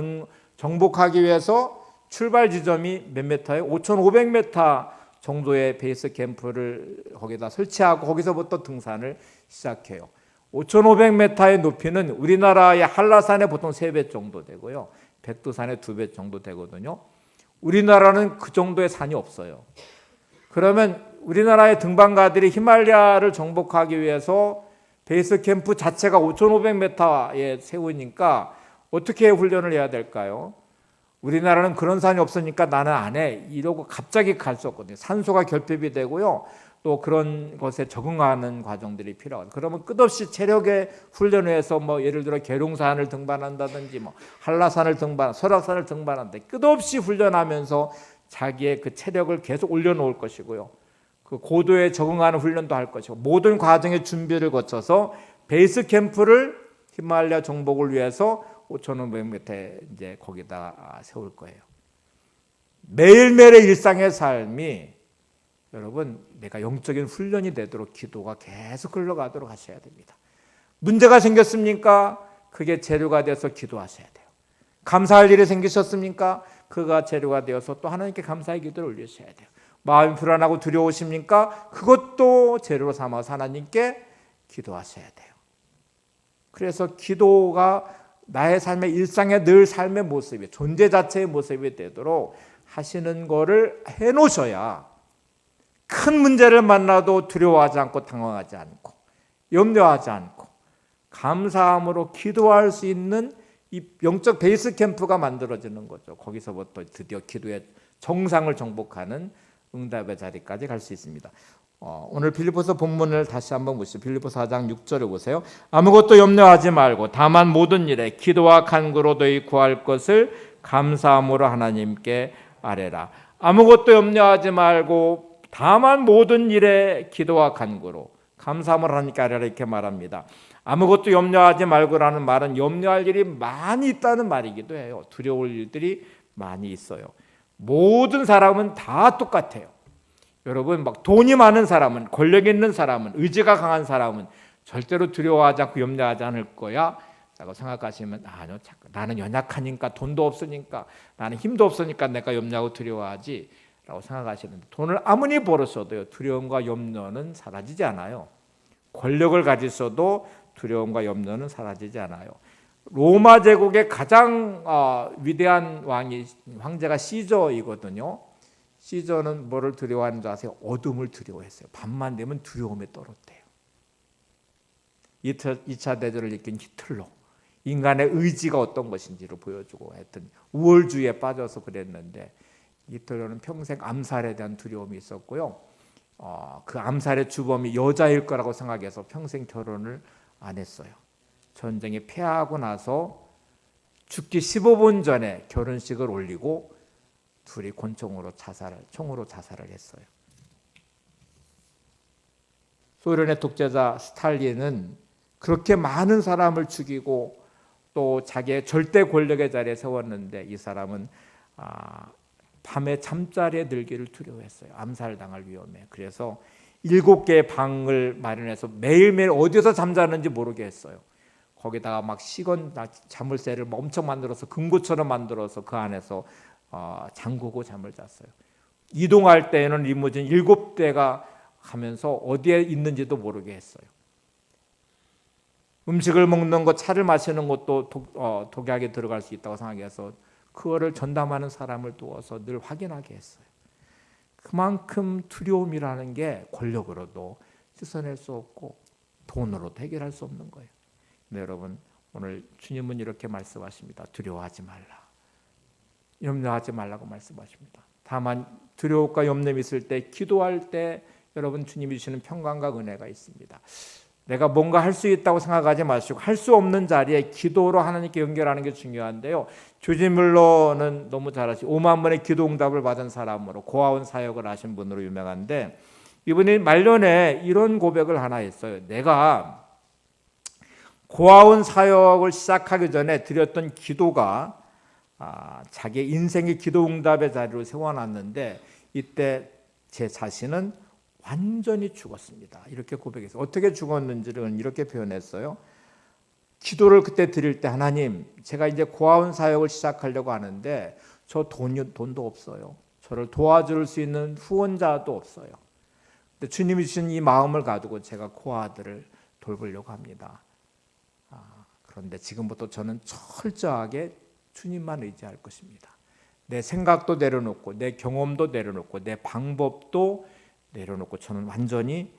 정복하기 위해서 출발 지점이 몇 미터예요? 5,500m 정도의 베이스 캠프를 거기다 설치하고 거기서부터 등산을 시작해요. 5,500m의 높이는 우리나라의 한라산의 보통 3배 정도 되고요. 백두산의 2배 정도 되거든요. 우리나라는 그 정도의 산이 없어요. 그러면 우리나라의 등반가들이 히말라야를 정복하기 위해서 베이스 캠프 자체가 5,500m에 세우니까 어떻게 훈련을 해야 될까요? 우리나라는 그런 산이 없으니까 나는 안 해. 이러고 갑자기 갈 수 없거든요. 산소가 결핍이 되고요. 또 그런 것에 적응하는 과정들이 필요하거든요. 그러면 끝없이 체력의 훈련을 해서 뭐 예를 들어 계룡산을 등반한다든지 뭐 한라산을 설악산을 등반한다. 끝없이 훈련하면서 자기의 그 체력을 계속 올려놓을 것이고요. 그 고도에 적응하는 훈련도 할 것이고 모든 과정의 준비를 거쳐서 베이스 캠프를 히말라야 정복을 위해서 5,500m에 이제 거기다 세울 거예요. 매일매일의 일상의 삶이 여러분 내가 영적인 훈련이 되도록 기도가 계속 흘러가도록 하셔야 됩니다. 문제가 생겼습니까? 그게 재료가 돼서 기도하셔야 돼요. 감사할 일이 생기셨습니까? 그가 재료가 되어서 또 하나님께 감사의 기도를 올리셔야 돼요. 마음이 불안하고 두려우십니까? 그것도 재료로 삼아서 하나님께 기도하셔야 돼요. 그래서 기도가 나의 삶의 일상의 늘 삶의 모습이 존재 자체의 모습이 되도록 하시는 거를 해놓으셔야 큰 문제를 만나도 두려워하지 않고 당황하지 않고 염려하지 않고 감사함으로 기도할 수 있는 이 영적 베이스 캠프가 만들어지는 거죠. 거기서부터 드디어 기도의 정상을 정복하는 응답의 자리까지 갈 수 있습니다. 오늘 빌립보서 본문을 다시 한번 보시죠. 빌립보서 4장 6절을 보세요. 아무것도 염려하지 말고 다만 모든 일에 기도와 간구로 너희 구할 것을 감사함으로 하나님께 아뢰라. 아무것도 염려하지 말고 다만 모든 일에 기도와 간구로 감사함으로 하나님께 아뢰라 이렇게 말합니다. 아무것도 염려하지 말고라는 말은 염려할 일이 많이 있다는 말이기도 해요. 두려울 일들이 많이 있어요. 모든 사람은 다 똑같아요. 여러분 막 돈이 많은 사람은 권력 있는 사람은 의지가 강한 사람은 절대로 두려워하지 않고 염려하지 않을 거야 라고 생각하시면 아니요, 나는 연약하니까 돈도 없으니까 나는 힘도 없으니까 내가 염려하고 두려워하지 라고 생각하시는데 돈을 아무리 벌었어도요 두려움과 염려는 사라지지 않아요. 권력을 가지셔도 두려움과 염려는 사라지지 않아요. 로마 제국의 가장 위대한 황제가 시저이거든요. 시저는 뭐를 두려워하는 줄 아세요? 어둠을 두려워했어요. 밤만 되면 두려움에 떨었대요. 2차 대전을 이끈 히틀러, 인간의 의지가 어떤 것인지를 보여주고 하여튼 우월주의에 빠져서 그랬는데 히틀러는 평생 암살에 대한 두려움이 있었고요. 그 암살의 주범이 여자일 거라고 생각해서 평생 결혼을 안 했어요. 전쟁에 패하고 나서 죽기 15분 전에 결혼식을 올리고 둘이 총으로 자살을 했어요. 소련의 독재자 스탈린은 그렇게 많은 사람을 죽이고 또 자기의 절대 권력의 자리에 세웠는데 이 사람은 밤에 잠자리에 들기를 두려워했어요. 암살당할 위험에. 그래서 7개의 방을 마련해서 매일매일 어디서 잠자는지 모르게 했어요. 거기다가 막 식은 자물쇠를 엄청 만들어서 금고처럼 만들어서 그 안에서 잠그고 잠을 잤어요. 이동할 때에는 리무진 7대가 가면서 어디에 있는지도 모르게 했어요. 음식을 먹는 것, 차를 마시는 것도 독약에 들어갈 수 있다고 생각해서 그거를 전담하는 사람을 두어서 늘 확인하게 했어요. 그만큼 두려움이라는 게 권력으로도 씻어낼 수 없고 돈으로도 해결할 수 없는 거예요. 네, 여러분 오늘 주님은 이렇게 말씀하십니다. 두려워하지 말라. 염려하지 말라고 말씀하십니다. 다만 두려움과 염려가 있을 때 기도할 때 여러분 주님이 주시는 평강과 은혜가 있습니다. 내가 뭔가 할 수 있다고 생각하지 마시고 할 수 없는 자리에 기도로 하나님께 연결하는 게 중요한데요. 조지 뮬러는 너무 잘 아시죠. 5만 번의 기도 응답을 받은 사람으로 고아원 사역을 하신 분으로 유명한데 이분이 말년에 이런 고백을 하나 했어요. 내가 고아원 사역을 시작하기 전에 드렸던 기도가 자기 인생의 기도 응답의 자리로 세워놨는데 이때 제 자신은 완전히 죽었습니다. 이렇게 고백했어요. 어떻게 죽었는지를 이렇게 표현했어요. 기도를 그때 드릴 때 하나님, 제가 이제 고아원 사역을 시작하려고 하는데 저 돈도 없어요. 저를 도와줄 수 있는 후원자도 없어요. 근데 주님이 주신 이 마음을 가지고 제가 고아들을 돌보려고 합니다. 그런데 지금부터 저는 철저하게 주님만 의지할 것입니다. 내 생각도 내려놓고 내 경험도 내려놓고 내 방법도 내려놓고 저는 완전히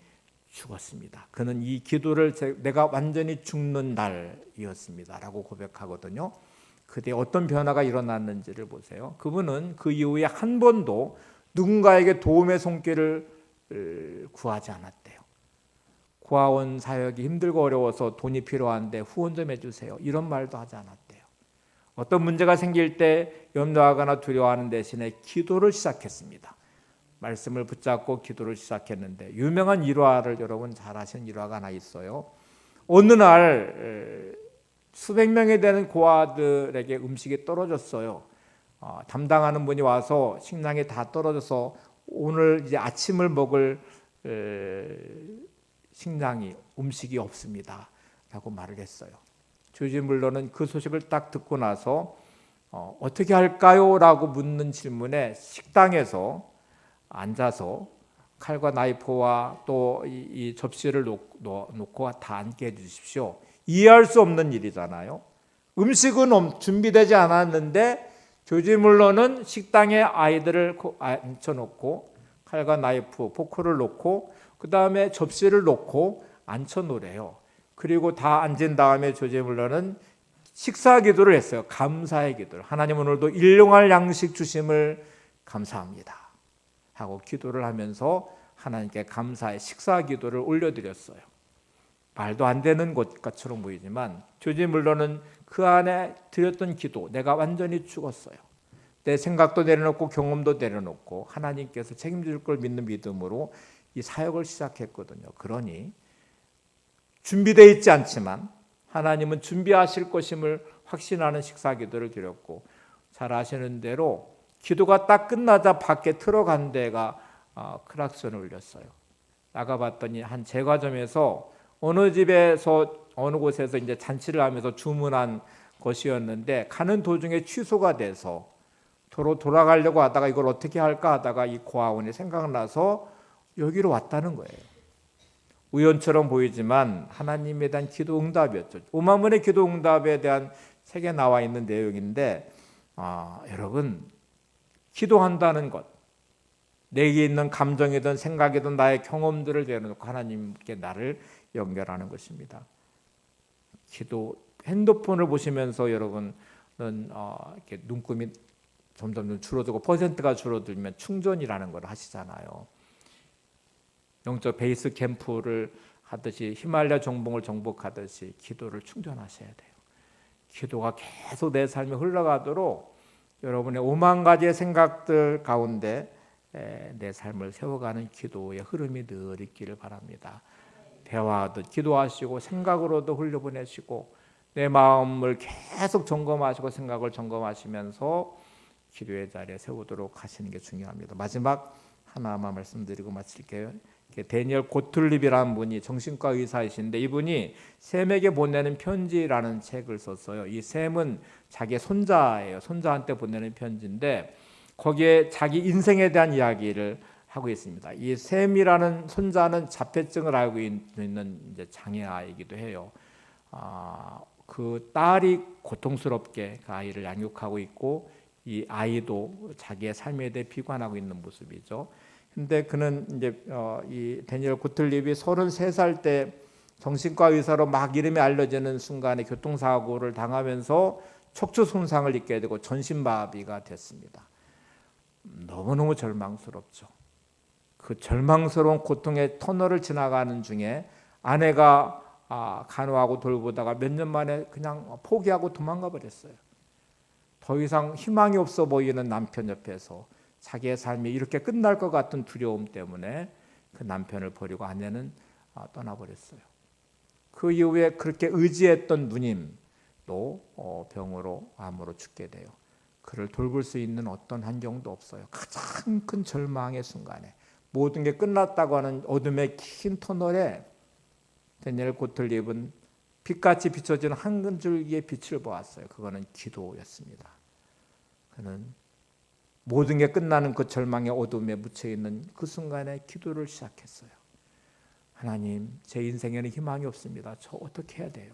죽었습니다. 그는 이 기도를 내가 완전히 죽는 날이었습니다 라고 고백하거든요. 그때 어떤 변화가 일어났는지를 보세요. 그분은 그 이후에 한 번도 누군가에게 도움의 손길을 구하지 않았대요. 고아원 사역이 힘들고 어려워서 돈이 필요한데 후원 좀 해주세요, 이런 말도 하지 않았대요. 어떤 문제가 생길 때 염려하거나 두려워하는 대신에 기도를 시작했습니다. 말씀을 붙잡고 기도를 시작했는데 유명한 일화를 여러분 잘 아시는 일화가 하나 있어요. 어느 날 수백 명에 되는 고아들에게 음식이 떨어졌어요. 담당하는 분이 와서 식량이 다 떨어져서 오늘 이제 아침을 먹을 식량이 음식이 없습니다 라고 말을 했어요. 조지 물러는 그 소식을 딱 듣고 나서 어떻게 할까요? 라고 묻는 질문에 식당에서 앉아서 칼과 나이프와 또 이 접시를 놓고 다 앉게 해주십시오. 이해할 수 없는 일이잖아요. 음식은 준비되지 않았는데 조지 물러는 식당에 아이들을 앉혀놓고 칼과 나이프, 포크를 놓고 그 다음에 접시를 놓고 앉혀놓으래요. 그리고 다 앉은 다음에 조지 물러는 식사 기도를 했어요. 감사의 기도를. 하나님, 오늘도 일용할 양식 주심을 감사합니다 하고 기도를 하면서 하나님께 감사의 식사 기도를 올려드렸어요. 말도 안 되는 것처럼 보이지만 조지 물러는 그 안에 드렸던 기도, 내가 완전히 죽었어요. 내 생각도 내려놓고 경험도 내려놓고 하나님께서 책임질 걸 믿는 믿음으로 이 사역을 시작했거든요. 그러니 준비되어 있지 않지만 하나님은 준비하실 것임을 확신하는 식사 기도를 드렸고, 잘 아시는 대로 기도가 딱 끝나자 밖에 들어간 데가 크락선을 울렸어요. 나가봤더니 한 제과점에서 어느 집에서 어느 곳에서 이제 잔치를 하면서 주문한 것이었는데 가는 도중에 취소가 돼서 도로 돌아가려고 하다가 이걸 어떻게 할까 하다가 이 고아원이 생각나서 여기로 왔다는 거예요. 우연처럼 보이지만 하나님에 대한 기도 응답이었죠. 5만 번의 기도 응답에 대한 책에 나와 있는 내용인데 여러분, 기도한다는 것, 내게 있는 감정이든 생각이든 나의 경험들을 내려놓고 하나님께 나를 연결하는 것입니다. 기도, 핸드폰을 보시면서 여러분은 이렇게 눈금이 점점 줄어들고 퍼센트가 줄어들면 충전이라는 걸 하시잖아요. 영적 베이스 캠프를 하듯이 히말라야 정봉을 정복하듯이 기도를 충전하셔야 돼요. 기도가 계속 내 삶에 흘러가도록 여러분의 5만 가지의 생각들 가운데 내 삶을 세워가는 기도의 흐름이 늘 있기를 바랍니다. 대화하듯 기도하시고 생각으로도 흘려보내시고 내 마음을 계속 점검하시고 생각을 점검하시면서 기도의 자리에 세우도록 하시는 게 중요합니다. 마지막 하나만 말씀드리고 마칠게요. 데니얼 고틀립이라는 분이 정신과 의사이신데 이분이 샘에게 보내는 편지라는 책을 썼어요. 이 샘은 자기 손자예요. 손자한테 보내는 편지인데 거기에 자기 인생에 대한 이야기를 하고 있습니다. 이 샘이라는 손자는 자폐증을 앓고 있는 이제 장애아이기도 해요. 그 딸이 고통스럽게 그 아이를 양육하고 있고 이 아이도 자기의 삶에 대해 비관하고 있는 모습이죠. 근데 그는 이제 이 데니얼 고틀립이 33살 때 정신과 의사로 막 이름이 알려지는 순간에 교통사고를 당하면서 척추 손상을 입게 되고 전신마비가 됐습니다. 너무너무 절망스럽죠. 그 절망스러운 고통의 터널을 지나가는 중에 아내가 간호하고 돌보다가 몇 년 만에 그냥 포기하고 도망가 버렸어요. 더 이상 희망이 없어 보이는 남편 옆에서 자기의 삶이 이렇게 끝날 것 같은 두려움 때문에 그 남편을 버리고 아내는 떠나버렸어요. 그 이후에 그렇게 의지했던 누님도 병으로 암으로 죽게 돼요. 그를 돌볼 수 있는 어떤 환경도 없어요. 가장 큰 절망의 순간에 모든 게 끝났다고 하는 어둠의 긴 터널에 데니얼 고틀립은 빛같이 비춰지는 한 줄기의 빛을 보았어요. 그거는 기도였습니다. 그는 모든 게 끝나는 그 절망의 어둠에 묻혀있는 그 순간에 기도를 시작했어요. 하나님, 제 인생에는 희망이 없습니다. 저 어떻게 해야 돼요?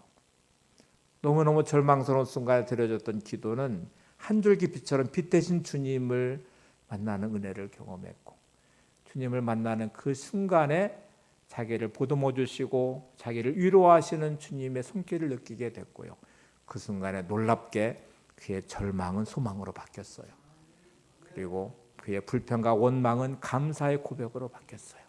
너무너무 절망스러운 순간에 드려졌던 기도는 한 줄기 빛처럼 빛 대신 주님을 만나는 은혜를 경험했고, 주님을 만나는 그 순간에 자기를 보듬어 주시고 자기를 위로하시는 주님의 손길을 느끼게 됐고요. 그 순간에 놀랍게 그의 절망은 소망으로 바뀌었어요. 그리고 그의 불평과 원망은 감사의 고백으로 바뀌었어요.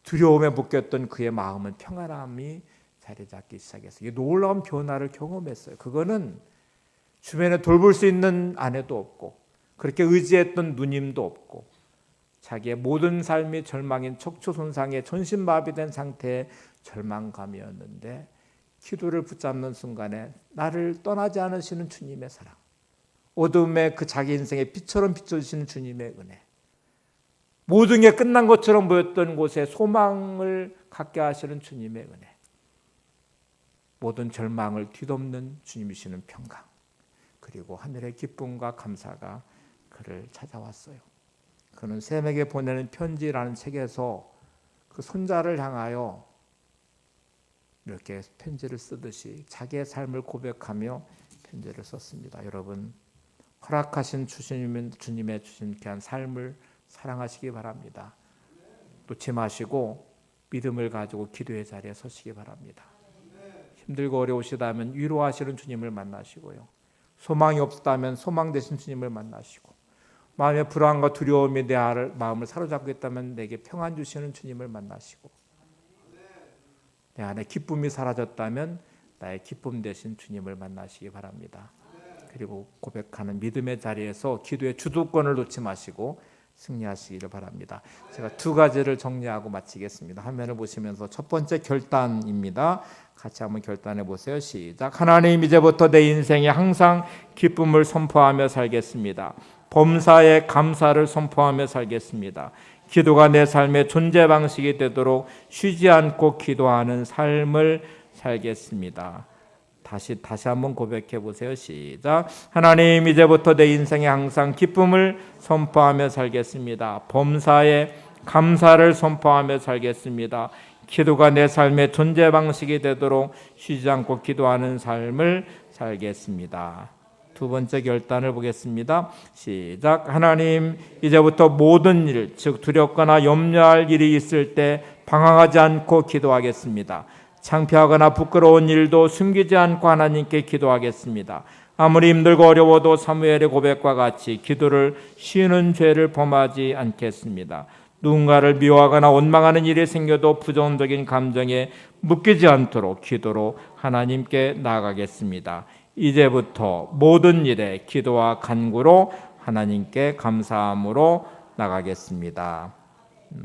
두려움에 묶였던 그의 마음은 평안함이 자리 잡기 시작했어요. 이 놀라운 변화를 경험했어요. 그거는 주변에 돌볼 수 있는 아내도 없고 그렇게 의지했던 누님도 없고 자기의 모든 삶이 절망인 척추 손상에 전신마비된 상태의 절망감이었는데 기도를 붙잡는 순간에 나를 떠나지 않으시는 주님의 사랑, 어둠의 그 자기 인생의 빛처럼 비춰주시는 주님의 은혜, 모든 게 끝난 것처럼 보였던 곳에 소망을 갖게 하시는 주님의 은혜, 모든 절망을 뒤덮는 주님이시는 평강, 그리고 하늘의 기쁨과 감사가 그를 찾아왔어요. 그는 샘에게 보내는 편지라는 책에서 그 손자를 향하여 이렇게 편지를 쓰듯이 자기의 삶을 고백하며 편지를 썼습니다. 여러분, 허락하신 주님의 주신 귀한 삶을 사랑하시기 바랍니다. 놓지 마시고 믿음을 가지고 기도의 자리에 서시기 바랍니다. 힘들고 어려우시다면 위로하시는 주님을 만나시고요. 소망이 없다면 소망 되신 주님을 만나시고, 마음의 불안과 두려움이 내 마음을 사로잡고 있다면 내게 평안 주시는 주님을 만나시고, 내 안에 기쁨이 사라졌다면 나의 기쁨 되신 주님을 만나시기 바랍니다. 그리고 고백하는 믿음의 자리에서 기도의 주도권을 놓지 마시고 승리하시기를 바랍니다. 제가 두 가지를 정리하고 마치겠습니다. 화면을 보시면서 첫 번째 결단입니다. 같이 한번 결단해 보세요. 시작. 하나님, 이제부터 내 인생에 항상 기쁨을 선포하며 살겠습니다. 범사에 감사를 선포하며 살겠습니다. 기도가 내 삶의 존재 방식이 되도록 쉬지 않고 기도하는 삶을 살겠습니다. 다시 한번 고백해 보세요. 시작. 하나님, 이제부터 내 인생에 항상 기쁨을 선포하며 살겠습니다. 범사에 감사를 선포하며 살겠습니다. 기도가 내 삶의 존재 방식이 되도록 쉬지 않고 기도하는 삶을 살겠습니다. 두 번째 결단을 보겠습니다. 시작. 하나님, 이제부터 모든 일, 즉 두렵거나 염려할 일이 있을 때 방황하지 않고 기도하겠습니다. 창피하거나 부끄러운 일도 숨기지 않고 하나님께 기도하겠습니다. 아무리 힘들고 어려워도 사무엘의 고백과 같이 기도를 쉬는 죄를 범하지 않겠습니다. 누군가를 미워하거나 원망하는 일이 생겨도 부정적인 감정에 묶이지 않도록 기도로 하나님께 나아가겠습니다. 이제부터 모든 일에 기도와 간구로 하나님께 감사함으로 나가겠습니다.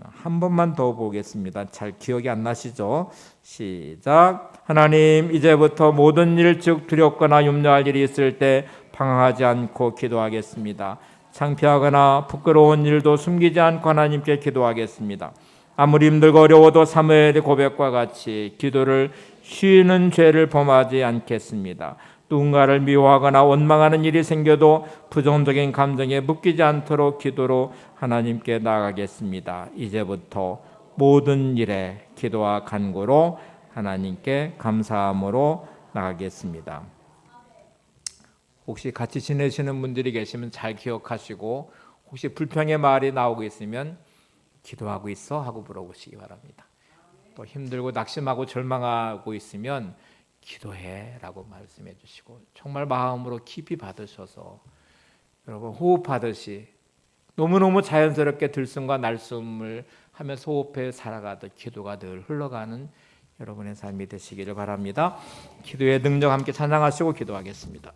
한 번만 더 보겠습니다. 잘 기억이 안 나시죠? 시작. 하나님, 이제부터 모든 일, 즉 두렵거나 염려할 일이 있을 때 방황하지 않고 기도하겠습니다. 창피하거나 부끄러운 일도 숨기지 않고 하나님께 기도하겠습니다. 아무리 힘들고 어려워도 사무엘의 고백과 같이 기도를 쉬는 죄를 범하지 않겠습니다. 누군가를 미워하거나 원망하는 일이 생겨도 부정적인 감정에 묶이지 않도록 기도로 하나님께 나아가겠습니다. 이제부터 모든 일에 기도와 간구로 하나님께 감사함으로 나가겠습니다. 혹시 같이 지내시는 분들이 계시면 잘 기억하시고, 혹시 불평의 말이 나오고 있으면 기도하고 있어? 하고 물어보시기 바랍니다. 또 힘들고 낙심하고 절망하고 있으면 기도해 라고 말씀해 주시고, 정말 마음으로 깊이 받으셔서 여러분 호흡하듯이 너무너무 자연스럽게 들숨과 날숨을 하면서 호흡해 살아가듯 기도가 늘 흘러가는 여러분의 삶이 되시기를 바랍니다. 기도의 능력 함께 찬양하시고 기도하겠습니다.